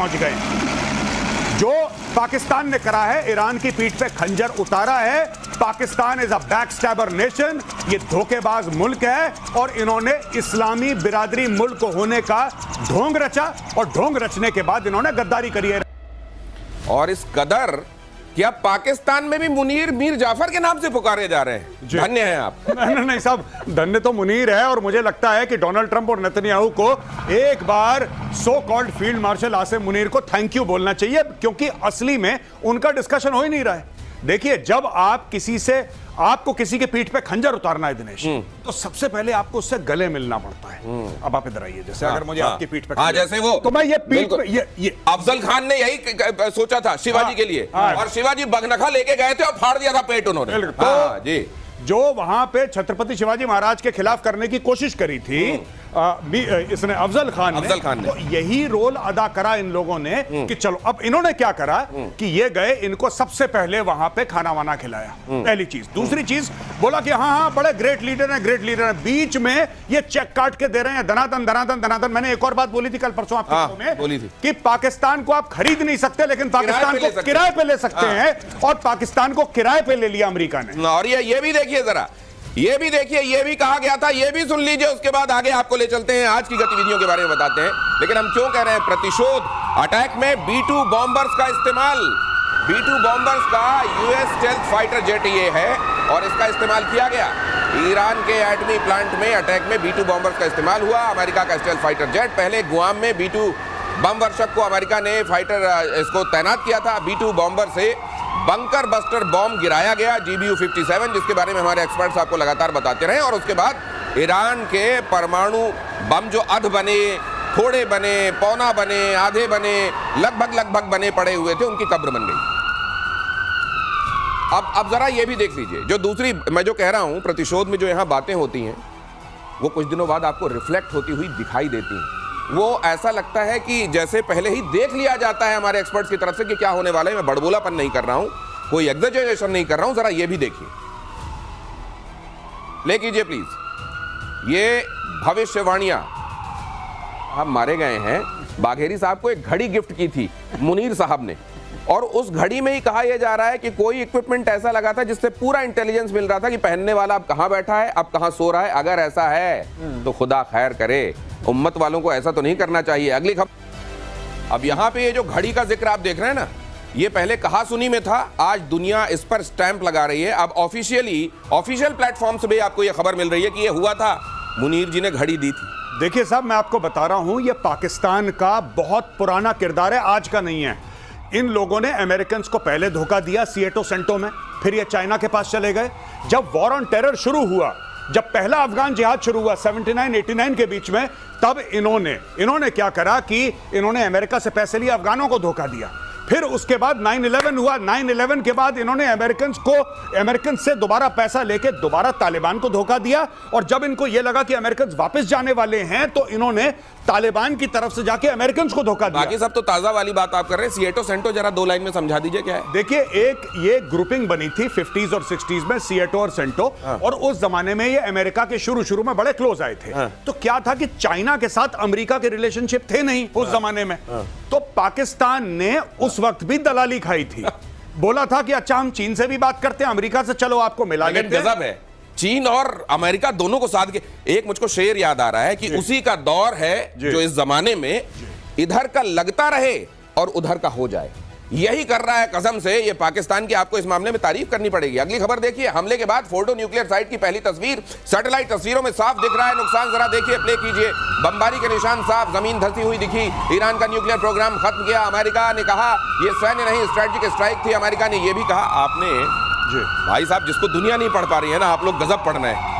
पहुंच गए। जो पाकिस्तान ने करा है, ईरान की पीठ पे खंजर उतारा है। पाकिस्तान इज अ बैकस्टैबर नेशन, ये धोखेबाज मुल्क है और इन्होंने इस्लामी बिरादरी मुल्क होने का ढोंग रचा और ढोंग रचने के बाद इन्होंने गद्दारी करी है। और इस कदर कि अब पाकिस्तान में भी मुनीर मीर जाफर के नाम से पुकारे जा रहे हैं। धन्य हैं आप। नहीं साहब, धन्य तो मुनीर है और मुझे लगता है कि डोनाल्ड ट्रंप और नेतन्याहू को एक बार so called field marshal Asim Munir को थैंक यू बोलना चाहिए, क्योंकि असली में उनका डिस्कशन हो ही नहीं रहा है। देखिए, जब आपको किसी के पीठ पे खंजर उतारना है दिनेश, तो सबसे पहले आपको उससे गले मिलना पड़ता है। अब आप इधर आइए, जैसे अगर मुझे आपकी पीठ पे जैसे वो, तो मैं ये पीठ पे ये अफजल खान ने यही सोचा था शिवाजी के लिए, और शिवाजी बगनखा लेके गए थे और फाड़ दिया था पेट उन्होंने। जी, जो वहां पे छत्रपति शिवाजी महाराज के खिलाफ करने की कोशिश करी थी इसने अफजल खान ने तो यही रोल अदा करा इन लोगों ने कि चलो। अब इन्होंने क्या करा कि ये गए, इनको सबसे पहले वहां पे खाना वाना खिलाया, पहली चीज। दूसरी चीज बोला कि हाँ बड़े ग्रेट लीडर हैं, ग्रेट लीडर हैं। बीच में ये चेक काट के दे रहे हैं, धनाधन धनाधन धनाधन। मैंने एक और बात बोली थी कल परसों आपके में, बोली थी कि पाकिस्तान को आप खरीद नहीं सकते, लेकिन पाकिस्तान को किराए पे ले सकते हैं, और पाकिस्तान को किराए पे ले लिया अमेरिका ने। और ये भी देखिए जरा, ये भी देखिए, ये भी कहा गया था, ये भी सुन लीजिए। उसके बाद आगे आपको ले चलते हैं, आज की गतिविधियों के बारे में बताते हैं। लेकिन हम क्यों कह रहे हैं प्रतिशोध अटैक में B-2 बॉम्बर्स का इस्तेमाल। B-2 बॉम्बर्स का यूएस स्टेल्थ फाइटर जेट ये है, और इसका इस्तेमाल किया गया ईरान के एटमी प्लांट में अटैक में। B-2 बॉम्बर्स का इस्तेमाल हुआ। अमेरिका का स्टेल्थ फाइटर जेट, पहले गुआम में B-2 बम वर्षक को अमेरिका ने फाइटर इसको तैनात किया था। B-2 बॉम्बर से बंकर बस्टर बॉम्ब गिराया गया, GBU-57, जिसके बारे में हमारे एक्सपर्ट्स आपको लगातार बताते रहे। और उसके बाद ईरान के परमाणु बम जो अध बने, थोड़े बने, पौना बने, आधे बने, लगभग बने पड़े हुए थे, उनकी कब्र बन गई। अब जरा ये भी देख लीजिए, जो दूसरी मैं जो कह रहा हूं, प्रतिशोध में जो यहां बातें होती हैं, वो कुछ दिनों बाद आपको रिफ्लेक्ट होती हुई दिखाई देती हैं। वो ऐसा लगता है कि जैसे पहले ही देख लिया जाता है हमारे एक्सपर्ट्स की तरफ से कि क्या होने वाला है। मैं बड़बोलापन नहीं कर रहा हूं, कोई एग्जैजरेशन नहीं कर रहा हूं। जरा ये भी देखिए, प्ले कीजिए प्लीज। ये भविष्यवाणियां, हम मारे गए हैं। बाघेरी साहब को एक घड़ी गिफ्ट की थी मुनीर साहब ने, और उस घड़ी में ही कहा यह जा रहा है कि कोई इक्विपमेंट ऐसा लगा था जिससे पूरा इंटेलिजेंस मिल रहा था कि पहनने वाला अब कहां बैठा है, अब कहां सो रहा है। अगर ऐसा है तो खुदा खैर करे, उम्मत वालों को ऐसा तो नहीं करना चाहिए। अगली खबर, अब यहां पे ये जो घड़ी का जिक्र आप देख रहे हैं ना, ये पहले कहा सुनी में था, आज दुनिया इस पर स्टैंप लगा रही है। अब ऑफिशियल प्लेटफॉर्म से भी आपको ये खबर मिल रही है कि ये हुआ था, मुनीर जी ने घड़ी दी थी। देखिए साहब, मैं आपको बता रहा हूं, ये पाकिस्तान का बहुत पुराना किरदार है, आज का नहीं है। इन लोगों ने अमेरिकन को पहले धोखा दिया सिएटो सेंटो में, फिर ये चाइना के पास चले गए। जब वॉर ऑन टेरर शुरू हुआ, जब पहला अफगान जिहाद शुरू हुआ 79-89 के बीच में, तब इन्होंने क्या करा कि इन्होंने अमेरिका से पैसे लिए, अफगानों को धोखा दिया। फिर उसके बाद 9/11 हुआ। 9/11 के बाद इन्होंने अमेरिकन से दोबारा पैसा लेके दोबारा तालिबान को धोखा दिया। और जब इनको यह लगा कि अमेरिकन वापस जाने वाले हैं, तो इन्होंने तालिबान की तरफ से जाके अमेरिकन को धोखा दिया। बाकी सब तो ताजा वाली बात आप कर रहे हैं। सिएटो सेंटो जरा 2 लाइन में समझा दीजिए क्या है। देखिए, एक ये ग्रुपिंग बनी थी 50s और 60s में, सिएटो और सेंटो। और उस जमाने में ये अमेरिका के शुरू में बड़े क्लोज आए थे। तो क्या था कि चाइना के साथ अमेरिका के रिलेशनशिप थे नहीं उस जमाने में। तो पाकिस्तान ने उस वक्त भी दलाली खाई थी। बोला था कि अच्छा, हम चीन से भी बात करते हैं, अमेरिका से चलो आपको मिला लेते हैं। गजब है, चीन और अमेरिका दोनों को साथ के। एक मुझको शेर याद आ रहा है कि उसी का दौर है जो इस जमाने में इधर का लगता रहे और उधर का हो जाए। यही कर रहा है कसम से ये पाकिस्तान की। आपको इस मामले में तारीफ करनी पड़ेगी। अगली खबर देखिए, हमले के बाद फोर्डो न्यूक्लियर साइट की पहली तस्वीर सैटेलाइट तस्वीरों में साफ दिख रहा है नुकसान। जरा देखिए, प्ले कीजिए। बमबारी के निशान साफ, जमीन धंसी हुई दिखी। ईरान का न्यूक्लियर प्रोग्राम खत्म किया। अमेरिका ने कहा यह सैन्य नहीं, स्ट्रेटेजिक स्ट्राइक थी। अमेरिका ने यह भी कहा। आपने भाई साहब, जिसको दुनिया नहीं पढ़ पा रही है ना, आप लोग गजब पढ़ना है।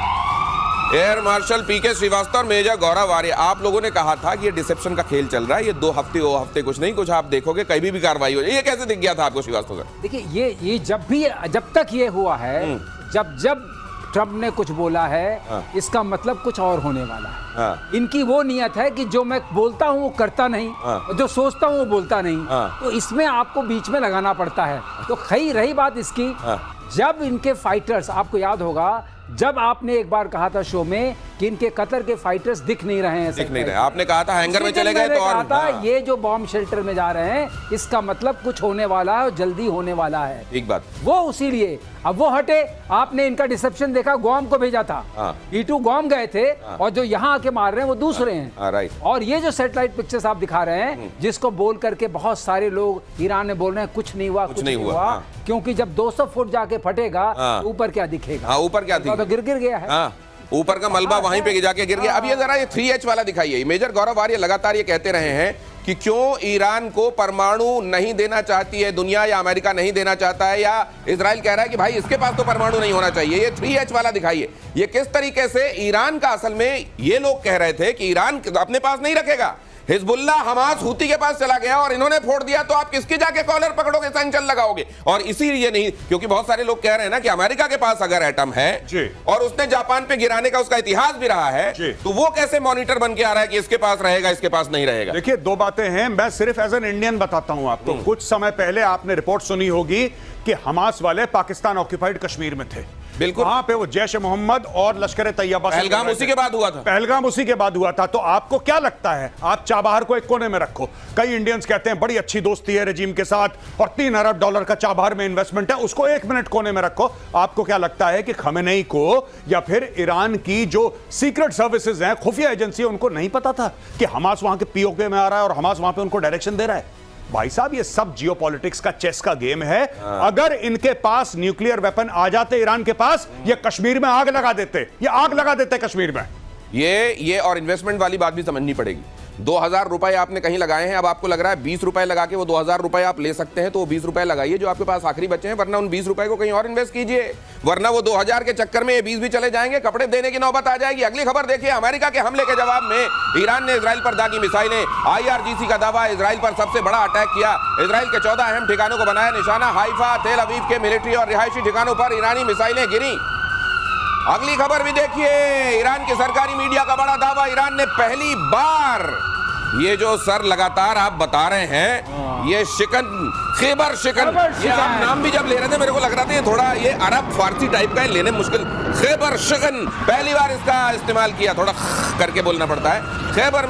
एयर मार्शल पीके श्रीवास्तव और मेजर गौरव आर्य, आप लोगों ने कहा था कि ये डिसेप्शन का खेल चल रहा है, ये 2 हफ्ते वो हफ्ते कुछ नहीं, कुछ आप देखोगे कहीं भी कार्रवाई हो जाए। ये कैसे दिख गया था आपको श्रीवास्तव सर? देखिए, ये जब तक ये हुआ है, जब ट्रंप ने कुछ बोला है, इसका मतलब कुछ और होने वाला है। इनकी वो नियत है कि जो मैं बोलता हूँ वो करता नहीं, जो सोचता हूँ वो बोलता नहीं। तो इसमें आपको बीच में लगाना पड़ता है। तो खैर रही बात इसकी, जब इनके फाइटर्स, आपको याद होगा, जब आपने एक बार कहा था शो में कि इनके कतर के फाइटर्स दिख नहीं रहे हैं, दिख नहीं रहे। आपने कहा था हैंगर में चले गए तो और हाँ। ये जो बॉम्ब शेल्टर में जा रहे हैं इसका मतलब कुछ होने वाला है और जल्दी होने वाला है। ठीक बात। वो उसी लिए अब वो हटे। आपने इनका डिसेप्शन देखा, गुआम को भेजा था, E2 गुआम गए थे, और जो यहाँ आके मार रहे हैं वो दूसरे हैं। राइट। और ये जो सैटेलाइट पिक्चर्स आप दिखा रहे हैं, जिसको बोल करके बहुत सारे लोग ईरान में बोल रहे हैं कुछ नहीं हुआ, कुछ नहीं हुआ, क्योंकि जब 200 फुट जाके फटेगा तो ऊपर क्या दिखेगा? ऊपर क्या दिखेगा? तो गिर गया है। ऊपर का मलबा वहीं पे जाके गिर गया। अब ये जरा ये 3H वाला दिखाइए। मेजर गौरव आर्य लगातार ये कहते रहे हैं कि क्यों ईरान को परमाणु नहीं देना चाहती है दुनिया, या अमेरिका नहीं देना चाहता है, या इजराइल कह रहा है कि भाई इसके पास तो परमाणु नहीं होना चाहिए। ये 3H वाला दिखाइए, ये किस तरीके से ईरान का, असल में ये लोग कह रहे थे कि ईरान अपने पास नहीं रखेगा, हिजबुल्ला हमास हूती के पास चला गया और इन्होंने फोड़ दिया, तो आप किसकी जाके कॉलर पकड़ोगे, सैंक्शन लगाओगे? और इसीलिए नहीं, क्योंकि बहुत सारे लोग कह रहे हैं ना कि अमेरिका के पास अगर एटम है और उसने जापान पे गिराने का उसका इतिहास भी रहा है, तो वो कैसे मॉनिटर बन के आ रहा है कि इसके पास रहेगा, इसके पास नहीं रहेगा? देखिए, दो बातें हैं, मैं सिर्फ एज एन इंडियन बताता हूं आपको। कुछ समय पहले आपने रिपोर्ट सुनी होगी कि हमास वाले पाकिस्तान ऑक्यूपाइड कश्मीर में थे। बिल्कुल। वहां पे वो जैश ए मोहम्मद और लश्कर तैयबा, पहलगाम उसी के बाद हुआ था। पहलगाम उसी के बाद हुआ था। तो आपको क्या लगता है, आप चाबहार को एक कोने में रखो, कई इंडियंस कहते हैं बड़ी अच्छी दोस्ती है रेजिम के साथ और $3 अरब का चाबहार में इन्वेस्टमेंट है, उसको 1 मिनट कोने में रखो। आपको क्या लगता है कि खमेनेई को या फिर ईरान की जो सीक्रेट सर्विसेज हैं, खुफिया एजेंसी, उनको नहीं पता था कि हमास वहां के पीओके में आ रहा है और हमास वहां पे उनको डायरेक्शन दे रहा है? भाई साहब, ये सब जियोपॉलिटिक्स का चेस का गेम है। अगर इनके पास न्यूक्लियर वेपन आ जाते ईरान के पास, ये कश्मीर में आग लगा देते, ये आग लगा देते कश्मीर में। ये और इन्वेस्टमेंट वाली बात भी समझनी पड़ेगी। 2000 रुपए आपने कहीं लगाए हैं, अब आपको लग रहा है 20 रुपए लगा के वो 2000 रुपए आप ले सकते हैं, तो वो 20 रुपए लगाइए जो आपके पास आखिरी बचे हैं, वरना उन 20 रुपए को कहीं और इन्वेस्ट कीजिए, वरना वो 2000 के चक्कर में ये 20 भी चले जाएंगे, कपड़े देने की नौबत आ जाएगी। अगली खबर देखिए, अमेरिका के हमले के जवाब में ईरान ने इजराइल पर दागी मिसाइलें। IRGC का दावा, इजराइल पर सबसे बड़ा अटैक किया। इजराइल के 14 अहम ठिकानों को बनाया निशाना। हाइफा, तेल अवीव के मिलिट्री और रिहायशी ठिकानों पर ईरानी मिसाइलें गिरी। अगली खबर भी देखिए, ईरान के सरकारी मीडिया का बड़ा दावा, ईरान ने पहली बार, ये जो सर लगातार आप बता रहे हैं, ये शिकन, खैबर शिकन, ये आप नाम भी जब ले रहे थे मेरे को लग रहा था ये थोड़ा ये अरब फारसी टाइप का है, लेने मुश्किल। खैबर शिकन, पहली बार इसका इस्तेमाल किया, थोड़ा करके बोलना पड़ता है। खैबर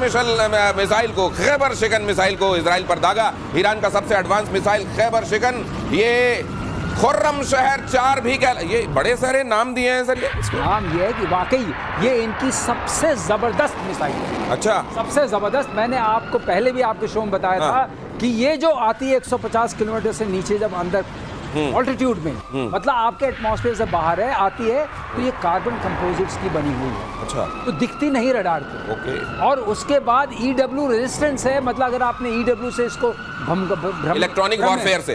मिसाइल को, खैबर शिकन मिसाइल को इजराइल पर दागा। ईरान का सबसे एडवांस मिसाइल खैबर शिकन, ये खुर्रम शहर 4 भी कह, ये बड़े सारे नाम दिए हैं सर। ये नाम ये है कि वाकई ये इनकी सबसे जबरदस्त मिसाइल है। अच्छा, सबसे जबरदस्त। मैंने आपको पहले भी आपके शो में बताया था कि ये जो आती है 150 किलोमीटर से नीचे, जब अंदर ऑल्टीट्यूड में, मतलब आपके एटमॉस्फेयर से बाहर है, आती है, तो ये कार्बन कंपोजिट्स की बनी हुई है। अच्छा, तो दिखती नहीं रडार पे। ओके। और उसके बाद EW रेजिस्टेंस है, मतलब अगर आपने EW से इसको इलेक्ट्रॉनिक वॉरफेयर से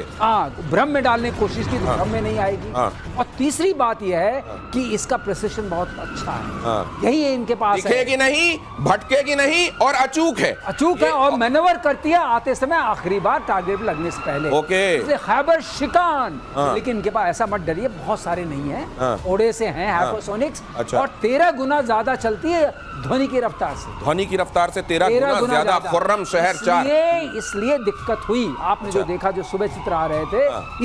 भ्रम में डालने की कोशिश की तो भ्रम में नहीं आएगी। और तीसरी बात यह है कि इसका प्रिसिशन बहुत अच्छा है। यही है इनके पास, दिखेगी नहीं, भटकेगी नहीं और अचूक है। अचूक है और मैनेवर करती है आते समय आखिरी बार टारगेट लगने से पहले। ओके। खैबर शिकान, लेकिन इनके पास, ऐसा मत डरिए, बहुत सारे नहीं है, थोड़े से हैं हाइपरसोनिक्स। अच्छा। और 13 गुना ज्यादा चलती है ध्वनि की रफ्तार से। ध्वनि की रफ्तार से 13 गुना ज्यादा। खुर्रम शहर 4, इसलिए दिक्कत हुई। आपने जो देखा, जो सुबह चित्र आ रहे थे,